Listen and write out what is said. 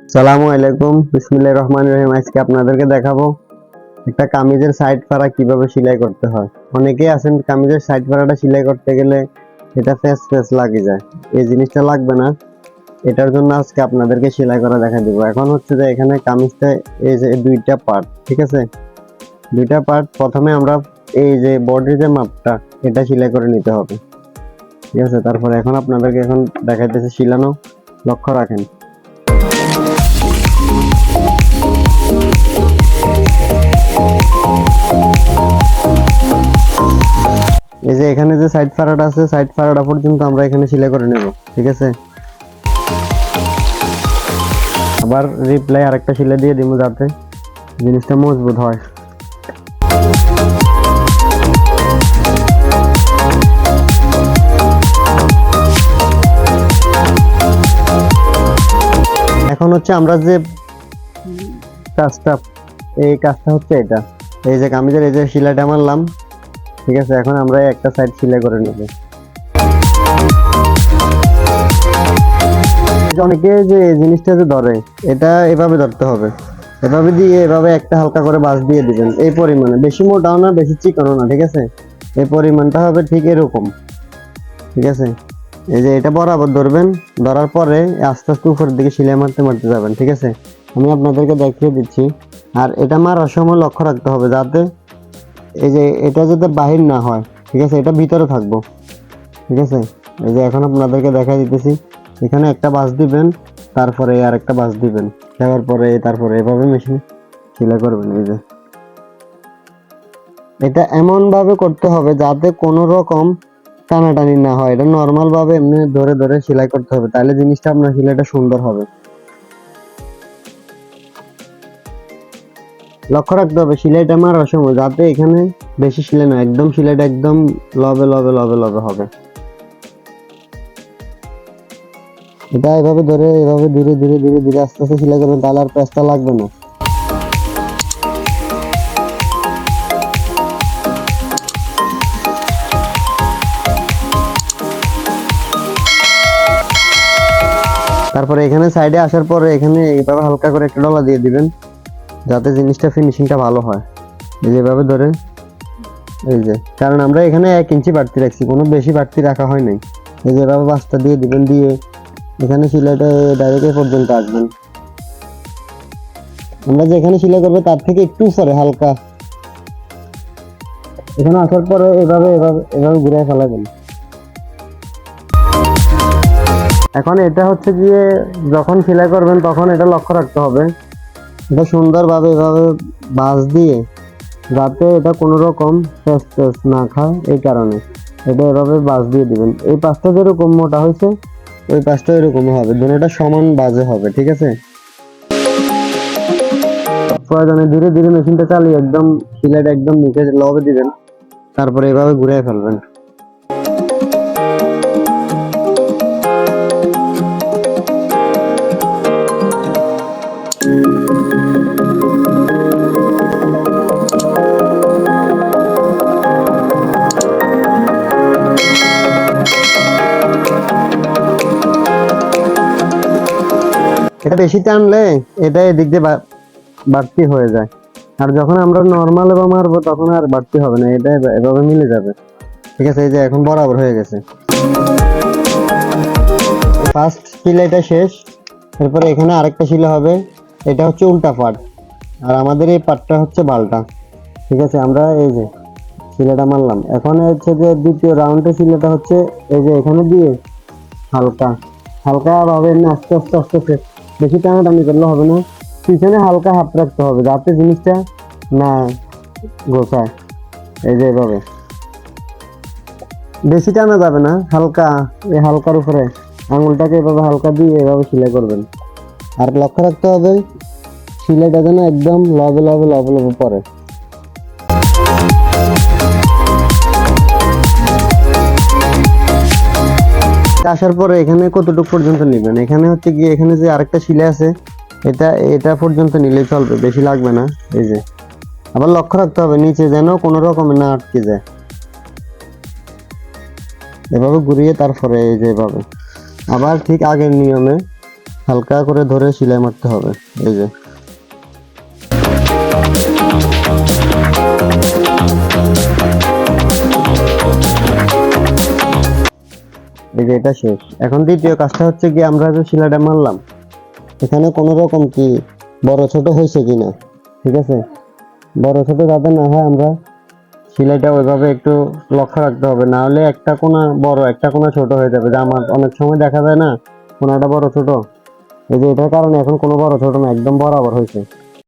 আসসালামু আলাইকুম, বিসমিল্লাহির রহমানির রহিম। আজকে আপনাদেরকে দেখাবো একটা কামিজের সাইড ফাড়া কিভাবে সেলাই করতে হয়। অনেকেই আছেন কামিজের সাইড ফাড়াটা সেলাই করতে গেলে এটা ফেস লাগে যায়, এই জিনিসটা লাগবে না। এটার জন্য আজকে আপনাদেরকে সেলাই করা দেখা দিব। এখন হচ্ছে যে এখানে কামিজটা এই যে দুইটা পার্ট, ঠিক আছে, দুইটা পার্ট। প্রথমে আমরা এই যে বডির যে মাপটা এটা সেলাই করে নিতে হবে, ঠিক আছে। তারপরে এখন আপনাদেরকে এখন দেখাইতেছে সিলানো, লক্ষ্য রাখেন। এই যে এখানে যে সাইড ফাড়াটা আছে, সাইড ফাড়াটা পর্যন্ত আমরা এখানে সেলাই করে নেব, ঠিক আছে। আবার রিপ্লাই আরেকটা সেলাই দিয়ে দিব যাতে জিনিসটা মজবুত হয়। এখন হচ্ছে আমরা যে কাজটা, এই কাজটা হচ্ছে এটা, এই যে কামিজের এই যে সেলাইটা মারলাম, ঠিক আছে। এখন আমরা একটা সাইড সেলাই করে নেব। অনেকে যে জিনিসটা যে ধরে, এটা এভাবে ধরতে হবে, এভাবে দিয়ে এভাবে একটা হালকা করে বাঁশ দিয়ে দিবেন এই পরিমাণে, বেশি মোটাও না বেশি চিকনও না, ঠিক আছে। এই পরিমাণটা হবে ঠিক এরকম, ঠিক আছে। এই যে এটা বরাবর ধরবেন, ধরার পরে আস্তে আস্তে উপরের দিকে সেলাই মারতে মারতে যাবেন, ঠিক আছে। আমি আপনাদেরকে দেখিয়ে দিচ্ছি। আর এটা মারার সময় লক্ষ্য রাখতে হবে যাতে এই যে এটা যাতে বাহির না হয়, ঠিক আছে, এটা ভিতরে থাকবো, ঠিক আছে। এই যে এখন আপনাদেরকে দেখা দিতেছি, এখানে একটা বাঁশ দিবেন, তারপরে আর একটা বাঁশ দিবেন, দেওয়ার পরে তারপরে এভাবে মেশিন সেলাই করবেন। এই যে এটা এমন ভাবে করতে হবে যাতে কোনো রকম টানাটানি না হয়, এটা নর্মাল ভাবে এমনি ধরে ধরে সেলাই করতে হবে, তাহলে জিনিসটা আপনার সেলাইটা সুন্দর হবে। লক্ষ্য রাখতে হবে সেলাইটা মারার সময় যাতে এখানে বেশি সেলাই না, একদম সেলাইটা একদম লবে লবে লবে লবে হবে। এটা এভাবে ধরে এভাবে ধীরে ধীরে ধীরে ধীরে আস্তে আস্তে সেলাই করবেন, তাহলে আর পেঁচটা লাগবে না। তারপরে এখানে সাইডে আসার পরে এখানে এইভাবে হালকা করে একটা ডলা দিয়ে দিবেন যাতে জিনিসটা ফিনিশিংটা ভালো হয়। এই যে এভাবে ধরে, এই যে কারণ আমরা এখানে 1 ইঞ্চি বাড়তি রাখছি, কোনো বেশি বাড়তি রাখা হয় নাই। এই যে এভাবে বাঁশটা দিয়ে দিবেন, দিয়ে এখানে সেলাইটা ডাইরেক্ট পর্যন্ত আসবেন। আমরা যেখানে সেলাই করবো তার থেকে একটু উপরে হালকা, এখানে আসার পরে এভাবে এভাবে এভাবে ঘুরে ফেলাবেন। এখন এটা হচ্ছে গিয়ে যখন সেলাই করবেন তখন এটা লক্ষ্য রাখতে হবে, এটা সুন্দরভাবে এভাবে বাঁশ দিয়ে যাতে এটা কোনো রকম পেঁচ না খায়, এই কারণে এটা এভাবে বাঁশ দিয়ে দিবেন। এই পাশটা যেরকম মোটা হয়েছে ওই পাশটা এরকমই হবে, দুটোটা সমান বাজে হবে, ঠিক আছে। প্রয়োজনে ধীরে ধীরে মেশিনটা চালিয়ে একদম সেলাইটা একদম নিচে লবে দিবেন, তারপরে এভাবে ঘুরে ফেলবেন। এটা বেশি টানলে এটা এদিক দিয়ে বাড়তি হয়ে যায়, আর যখন আমরা নর্মাল এভাবে মারবো তখন আর বাড়তি হবে না, এটা এভাবে মিলে যাবে, ঠিক আছে। এই যে এখন বরাবর হয়ে গেছে, ফার্স্ট সেলাইটা শেষ। এরপরে এখানে আরেকটা সেলাই হবে, এটা হচ্ছে উল্টা পার্ট, আর আমাদের এই পার্টটা হচ্ছে বালটা, ঠিক আছে। আমরা এই যে সেলাইটা মারলাম, এখন হচ্ছে যে দ্বিতীয় রাউন্ডের সেলাইটা হচ্ছে এই যে এখানে দিয়ে হালকা হালকা ভাবে আস্তে আস্তে আস্তে আস্তে, বেশি টানাটানি করলে হবে না, পিছনে হালকা হাত রাখতে হবে যাতে জিনিসটা না গোছায়। এই যে এভাবে বেশি টানা যাবে না, হালকা, এই হালকার উপরে আঙুলটাকে এভাবে হালকা দিয়ে এভাবে সেলাই করবেন। আর লক্ষ্য রাখতে হবে সেলাইটা যেন একদম লবে লবে লবে লবে পড়ে। আসার পরে এখানে কতটুকু পর্যন্ত নেবেন, এখানে হচ্ছে গিয়ে এখানে যে আরেকটা সেলাই আছে এটা পর্যন্ত নিলেই চলবে, বেশি লাগবে না। এই যে আবার লক্ষ্য রাখতে হবে নিচে যেন কোনো রকম না আটকে যায়। এভাবে ঘুরিয়ে তারপরে এই যে এভাবে আবার ঠিক আগের নিয়মে হালকা করে ধরে সেলাই মারতে হবে। এই যে এটা শেষ। এখন দ্বিতীয় কাজটা হচ্ছে কি, আমরা যে সেলাইটা মারলাম এখানে কোনো রকম কি বড় ছোট হয়েছে কিনা, ঠিক আছে? বড় ছোট যাতে না হয় আমরা সেলাইটা ওইভাবে একটু লক্ষ্য রাখতে হবে, না হলে একটা কোনা বড় একটা কোনা ছোট হয়ে যাবে। যে আমার অনেক সময় দেখা যায় না কোনাটা বড় ছোট, এই যে এটার কারণে এখন কোনো বড় ছোট না, একদম বরাবর হয়েছে।